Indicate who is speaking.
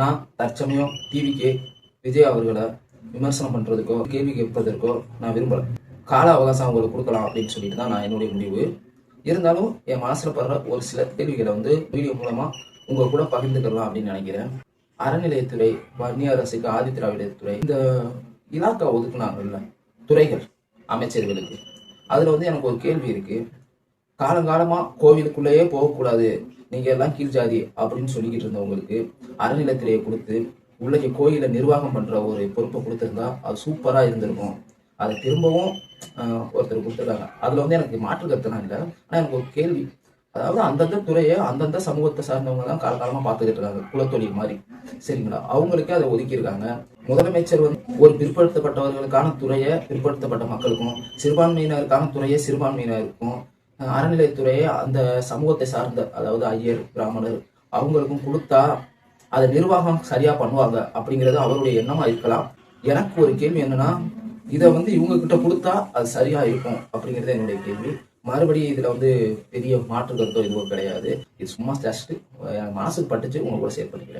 Speaker 1: நான் தற்சமயம் டிவிக்கு விஜய் அவர்களை விமர்சனம் பண்றதுக்கோ கேள்வி கேட்பதற்கோ நான் விரும்பல. கால அவகாசம் அவங்களுக்கு கொடுக்கலாம் அப்படின்னு சொல்லிட்டு தான் நான் என்னுடைய முடிவு. இருந்தாலும் என் மனசுல படுற ஒரு சில கேள்விகளை வீடியோ மூலமா உங்க கூட பகிர்ந்துக்கலாம் அப்படின்னு நினைக்கிறேன். அறநிலையத்துறை, வன்னிய அரசுக்கு ஆதி திராவிடர் துறை, இந்த இலாக்கா ஒதுக்குனாங்கல்ல துறைகள் அமைச்சர்களுக்கு, அதுல எனக்கு ஒரு கேள்வி இருக்கு. காலங்காலமா கோவிலுக்குள்ளேயே போகக்கூடாது, நீங்க எல்லாம் கீழ் ஜாதி அப்படின்னு சொல்லிக்கிட்டு இருந்தவங்களுக்கு அறநிலையத்துறையை கொடுத்து உள்ள கோயிலை நிர்வாகம் பண்ற ஒரு பொறுப்பை கொடுத்திருந்தா அது சூப்பரா இருந்திருக்கும். அதை திரும்பவும் ஒருத்தர் கொடுத்துருக்காங்க. அதுல எனக்கு மாற்று கருத்துலாம் இல்லை. ஆனா எனக்கு ஒரு கேள்வி, அதாவது அந்தந்த துறையை அந்தந்த சமூகத்தை சார்ந்தவங்க தான் காலகாலமா பார்த்துக்கிட்டு இருக்காங்க, குலத்தொழில் மாதிரி. சரிங்களா? அவங்களுக்கே அதை ஒதுக்கியிருக்காங்க. முதலமைச்சர் ஒரு பிற்படுத்தப்பட்டவர்களுக்கான துறையை பிற்படுத்தப்பட்ட மக்களுக்கும், சிறுபான்மையினருக்கான துறையை சிறுபான்மையினருக்கும், அறநிலையத்துறையை அந்த சமூகத்தை சார்ந்த, அதாவது ஐயர், பிராமணர் அவங்களுக்கும் கொடுத்தா அதை நிர்வாகம் சரியா பண்ணுவாங்க அப்படிங்கிறது அவருடைய எண்ணமா இருக்கலாம். எனக்கு ஒரு கேள்வி என்னன்னா, இதை இவங்க கிட்ட கொடுத்தா அது சரியா இருக்கும் அப்படிங்கிறது என்னுடைய கேள்வி. மறுபடியும் இதுல பெரிய மாற்று கருத்தோ எதுவும் கிடையாது. இது சும்மா ஜஸ்ட் மனசுக்கு பட்டுச்சு, உங்க கூட ஷேர் பண்ணிக்கிறேன்.